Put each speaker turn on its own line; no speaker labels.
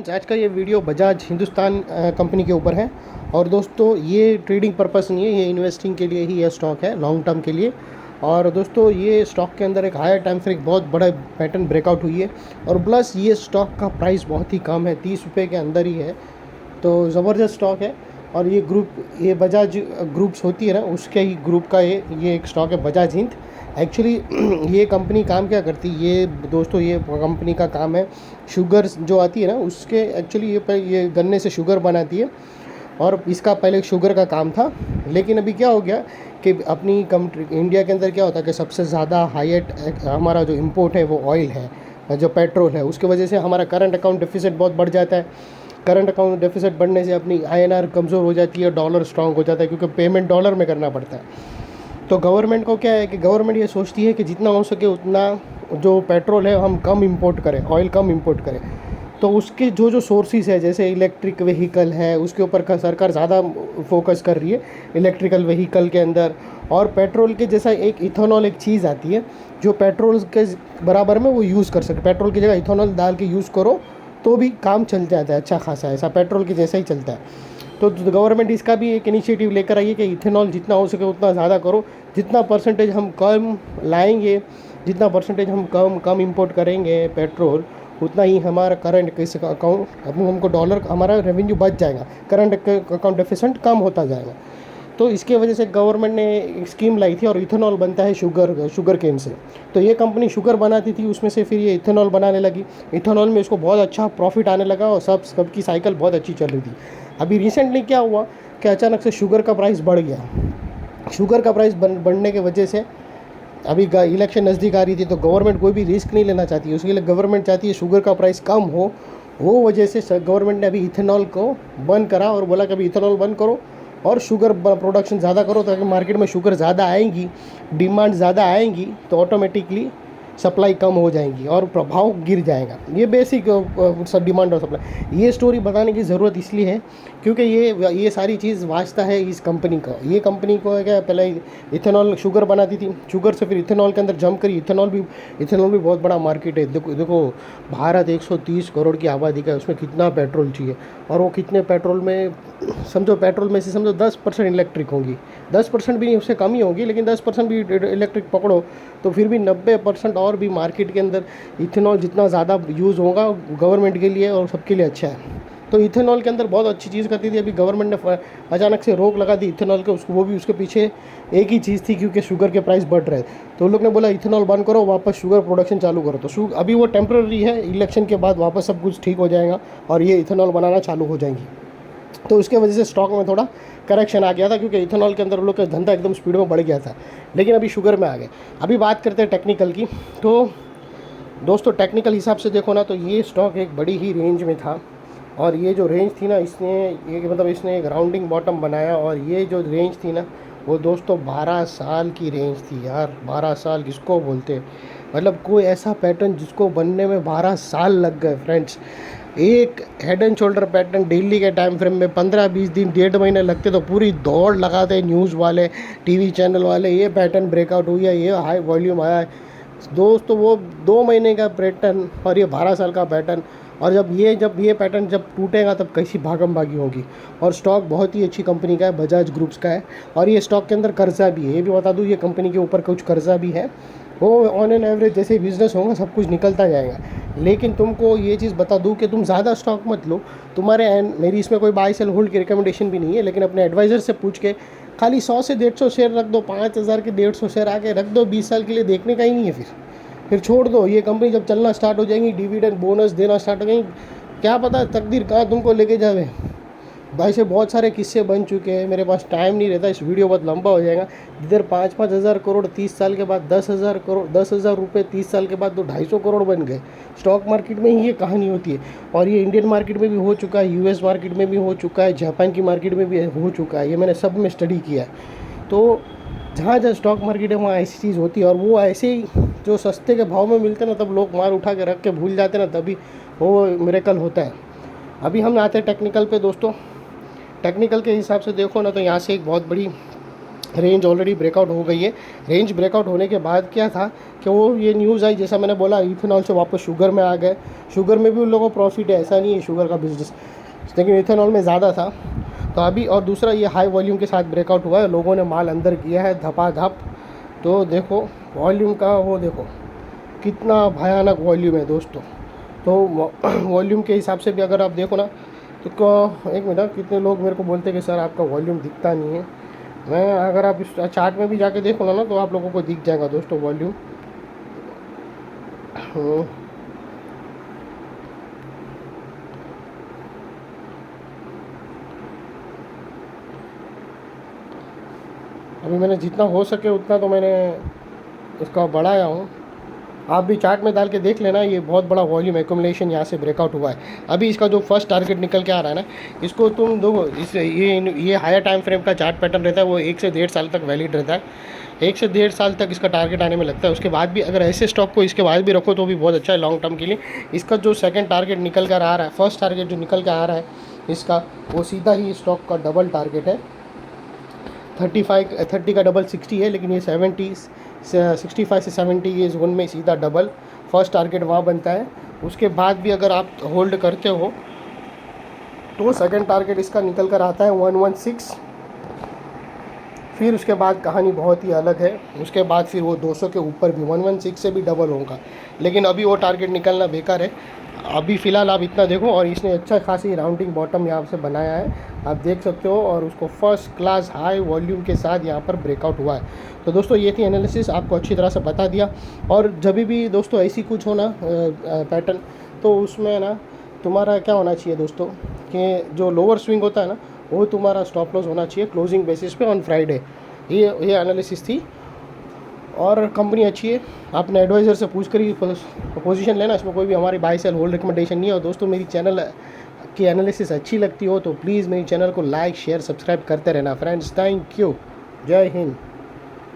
आज का ये वीडियो बजाज हिंदुस्तान कंपनी के ऊपर है। और दोस्तों ये ट्रेडिंग पर्पस नहीं है, ये इन्वेस्टिंग के लिए ही ये स्टॉक है, लॉन्ग टर्म के लिए। और दोस्तों ये स्टॉक के अंदर एक हायर टाइम फ्रेम बहुत बड़ा पैटर्न ब्रेकआउट हुई है। और प्लस ये स्टॉक का प्राइस बहुत ही कम है, 30 रुपये के अंदर ही है। तो ज़बरदस्त स्टॉक है। और ये बजाज ग्रुप्स होती है ना, उसके ही ग्रुप का ये एक स्टॉक है, बजाज हिंद। एक्चुअली ये कंपनी काम क्या करती है, ये दोस्तों ये कंपनी का काम है, शुगर जो आती है ना उसके, एक्चुअली ये गन्ने से शुगर बनाती है। और इसका पहले शुगर का काम था, लेकिन अभी क्या हो गया कि अपनी कंट्री इंडिया के अंदर क्या होता है कि सबसे ज़्यादा हाईएट हमारा जो इंपोर्ट है वो ऑयल है, जो पेट्रोल है। उसकी वजह से हमारा करंट अकाउंट डेफिसिट बहुत बढ़ जाता है। करंट अकाउंट डेफिसिट बढ़ने से अपनी INR कमज़ोर हो जाती है, डॉलर स्ट्रांग हो जाता है, क्योंकि पेमेंट डॉलर में करना पड़ता है। तो गवर्नमेंट को क्या है कि गवर्नमेंट ये सोचती है कि जितना हो सके उतना जो पेट्रोल है हम कम इंपोर्ट करें, ऑयल कम इंपोर्ट करें। तो उसके जो सोर्सेज है, जैसे इलेक्ट्रिक व्हीकल है, उसके ऊपर का सरकार ज़्यादा फोकस कर रही है, इलेक्ट्रिकल व्हीकल के अंदर। और पेट्रोल के जैसा एक इथेनॉल एक चीज़ आती है जो पेट्रोल के बराबर में वो यूज़ कर सकते, पेट्रोल की जगह इथेनॉल डाल के यूज़ करो तो भी काम चल जाता है अच्छा खासा, ऐसा पेट्रोल के जैसा ही चलता है। तो गवर्नमेंट इसका भी एक इनिशिएटिव लेकर आई है कि इथेनॉल जितना हो सके उतना ज़्यादा करो, जितना परसेंटेज हम कम लाएंगे, जितना परसेंटेज हम कम इंपोर्ट करेंगे पेट्रोल, उतना ही हमारा करंट किस अकाउंट हमको डॉलर हमारा रेवेन्यू बच जाएगा, करंट अकाउंट डेफिसिट कम होता जाएगा। तो इसके वजह से गवर्नमेंट ने एक स्कीम लाई थी। और इथेनॉल बनता है शुगर केन से। तो ये कंपनी शुगर बनाती थी, उसमें से फिर ये इथेनॉल बनाने लगी। इथेनॉल में इसको बहुत अच्छा प्रॉफिट आने लगा और सबकी साइकिल बहुत अच्छी चल रही थी। अभी रिसेंटली क्या हुआ कि अचानक से शुगर का प्राइस बढ़ गया। शुगर का प्राइस बढ़ने की वजह से अभी इलेक्शन नज़दीक आ रही थी, तो गवर्नमेंट कोई भी रिस्क नहीं लेना चाहती, उसके लिए गवर्नमेंट चाहती है शुगर का प्राइस कम हो। वो वजह से गवर्नमेंट ने अभी इथेनॉल को बंद करा और बोला कि अभी इथेनॉल बंद करो और शुगर प्रोडक्शन ज़्यादा करो, ताकि मार्केट में शुगर ज़्यादा आएंगी, डिमांड ज़्यादा आएंगी, तो ऑटोमेटिकली सप्लाई कम हो जाएंगी और प्रभाव गिर जाएगा। ये बेसिक सब डिमांड और सप्लाई। ये स्टोरी बताने की ज़रूरत इसलिए है क्योंकि ये सारी चीज़ वास्ता है इस कंपनी का। ये कंपनी को क्या, पहले इथेनॉल शुगर बनाती थी, शुगर से फिर इथेनॉल के अंदर जंप करी। इथेनॉल भी बहुत बड़ा मार्केट है। देखो भारत 130 करोड़ की आबादी का है, उसमें कितना पेट्रोल चाहिए। और वो कितने पेट्रोल में पेट्रोल में से 10% इलेक्ट्रिक होंगी, 10% भी नहीं, उससे कम ही होगी, लेकिन 10% भी इलेक्ट्रिक पकड़ो तो फिर भी 90% और भी मार्केट के अंदर इथेनॉल जितना ज़्यादा यूज़ होगा गवर्नमेंट के लिए और सबके लिए अच्छा है। तो इथेनॉल के अंदर बहुत अच्छी चीज़ करती थी। अभी गवर्नमेंट ने अचानक से रोक लगा दी इथेनॉल के, वो भी उसके पीछे एक ही चीज़ थी, क्योंकि शुगर के प्राइस बढ़ रहे। तो लोग ने बोला इथेनॉल बंद करो, वापस शुगर प्रोडक्शन चालू करो। तो अभी वो टेम्प्रेरी है, इलेक्शन के बाद वापस सब कुछ ठीक हो जाएगा और ये इथेनॉल बनाना चालू हो जाएंगी। तो उसके वजह से स्टॉक में थोड़ा करेक्शन आ गया था, क्योंकि इथेनॉल के अंदर उन लोग का धंधा एकदम स्पीड में बढ़ गया था। लेकिन अभी शुगर में आ गए। अभी बात करते हैं टेक्निकल की। तो दोस्तों टेक्निकल हिसाब से देखो ना, तो ये स्टॉक एक बड़ी ही रेंज में था। और ये जो रेंज थी ना, इसने एक राउंडिंग बॉटम बनाया। और ये जो रेंज थी ना, वो दोस्तों 12 साल की रेंज थी यार। 12 साल किसको बोलते, मतलब कोई ऐसा पैटर्न जिसको बनने में 12 साल लग गए फ्रेंड्स। एक head and shoulder pattern daily के टाइम फ्रेम में 15-20 दिन, 1.5 महीने लगते, तो पूरी दौड़ लगाते न्यूज़ वाले, टीवी चैनल वाले, ये पैटर्न ब्रेकआउट हुई है, ये हाई वॉल्यूम आया है। दोस्तों वो 2 महीने का पैटर्न और ये 12 साल का पैटर्न। और जब ये पैटर्न जब टूटेगा तब कैसी भागम भागी होगी। और स्टॉक बहुत ही अच्छी कंपनी का है, बजाज ग्रुप्स का है। और ये स्टॉक के अंदर कर्जा भी है, ये भी बता दूँ, ये कंपनी के ऊपर कुछ कर्जा भी है। वो ऑन एन एवरेज जैसे बिजनेस होगा सब कुछ निकलता जाएगा। लेकिन तुमको ये चीज़ बता दूँ कि तुम ज़्यादा स्टॉक मत लो। मेरी इसमें कोई बाय सेल होल्ड की रिकमेंडेशन भी नहीं है, लेकिन अपने एडवाइज़र से पूछ के खाली 100 से 150 शेयर रख दो, 5000 के 150 शेयर आके रख दो, 20 साल के लिए देखने का ही नहीं है। फिर छोड़ दो। ये कंपनी जब चलना स्टार्ट हो जाएंगी, डिविडेंड बोनस देना स्टार्ट हो जाएंगी, क्या पता तकदीर कहाँ तुमको लेके जावे। भाई से बहुत सारे किस्से बन चुके हैं, मेरे पास टाइम नहीं रहता, इस वीडियो बहुत लंबा हो जाएगा। इधर 5-5 हज़ार करोड़ 30 साल के बाद, 10,000 करोड़, 10,000 रुपये 30 साल के बाद तो 250 करोड़ बन गए। स्टॉक मार्केट में ही ये कहानी होती है। और ये इंडियन मार्केट में भी हो चुका है, US मार्केट में भी हो चुका है, जापान की मार्केट में भी हो चुका है। ये मैंने सब में स्टडी किया है। तो जहाँ जहाँ स्टॉक मार्केट है वहाँ ऐसी चीज़ होती है। और वो ऐसे ही जो सस्ते के भाव में मिलते हैं ना, तब लोग मार उठा के रख के भूल जाते हैं ना, तभी वो मिरेकल होता है। अभी हम आते हैं टेक्निकल पे दोस्तों। टेक्निकल के हिसाब से देखो ना, तो यहाँ से एक बहुत बड़ी रेंज ऑलरेडी ब्रेकआउट हो गई है। रेंज ब्रेकआउट होने के बाद क्या था कि वो ये न्यूज़ आई, जैसा मैंने बोला, इथेनॉल से वापस शुगर में आ गए। शुगर में भी उन लोगों को प्रॉफिट है, ऐसा नहीं है शुगर का बिजनेस, लेकिन इथेनॉल में ज़्यादा था। तो अभी और दूसरा ये हाई वॉल्यूम के साथ ब्रेकआउट हुआ है, लोगों ने माल अंदर किया है धपाधप। तो देखो वॉल्यूम का, वो देखो कितना भयानक वॉल्यूम है दोस्तों। तो वॉल्यूम के हिसाब से भी अगर आप देखो ना तो एक मिनट, कितने लोग मेरे को बोलते हैं कि सर आपका वॉल्यूम दिखता नहीं है। मैं अगर आप इस चार्ट में भी जाके देखो ना तो आप लोगों को दिख जाएगा दोस्तों वॉल्यूम। अभी मैंने जितना हो सके उतना तो मैंने इसका बढ़ाया हूँ। आप भी चार्ट में डाल के देख लेना, ये बहुत बड़ा वॉल्यूम एक्यूमुलेशन यहाँ से ब्रेकआउट हुआ है। अभी इसका जो फर्स्ट टारगेट निकल के आ रहा है ना, इसको तुम दो, इस ये हायर टाइम फ्रेम का चार्ट पैटर्न रहता है, वो 1 से 1.5 साल तक वैलिड रहता है। 1 से 1.5 साल तक इसका टारगेट आने में लगता है। उसके बाद भी अगर ऐसे स्टॉक को इसके बाद भी रखो तो भी बहुत अच्छा है लॉन्ग टर्म के लिए। इसका जो सेकंड टारगेट निकल कर आ रहा है, फर्स्ट टारगेट जो निकल कर आ रहा है इसका, वो सीधा ही स्टॉक का डबल टारगेट है। 30 का डबल 60 है, लेकिन ये 65 से 70 ये जोन में सीधा डबल फर्स्ट टारगेट वहाँ बनता है। उसके बाद भी अगर आप होल्ड करते हो तो सेकंड टारगेट इसका निकल कर आता है 116। फिर उसके बाद कहानी बहुत ही अलग है। उसके बाद फिर वो 200 के ऊपर भी 116 से भी डबल होगा, लेकिन अभी वो टारगेट निकलना बेकार है। अभी फ़िलहाल आप इतना देखो, और इसने अच्छा खासी राउंडिंग बॉटम यहाँ से बनाया है, आप देख सकते हो, और उसको फर्स्ट क्लास हाई वॉल्यूम के साथ यहाँ पर ब्रेकआउट हुआ है। तो दोस्तों ये थी एनालिसिस, आपको अच्छी तरह से बता दिया। और जब भी दोस्तों ऐसी कुछ हो ना पैटर्न, तो उसमें ना तुम्हारा क्या होना चाहिए दोस्तों, कि जो लोअर स्विंग होता है ना, वो तुम्हारा स्टॉप लॉस होना चाहिए क्लोजिंग बेसिस पे ऑन फ्राइडे। ये एनालिसिस थी, और कंपनी अच्छी है। आपने एडवाइज़र से पूछ कर ही पोजीशन लेना, इसमें कोई भी हमारी बाय सेल होल्ड रिकमेंडेशन नहीं है। और दोस्तों मेरी चैनल की एनालिसिस अच्छी लगती हो तो प्लीज़ मेरी चैनल को लाइक शेयर सब्सक्राइब करते रहना फ्रेंड्स। थैंक यू, जय हिंद।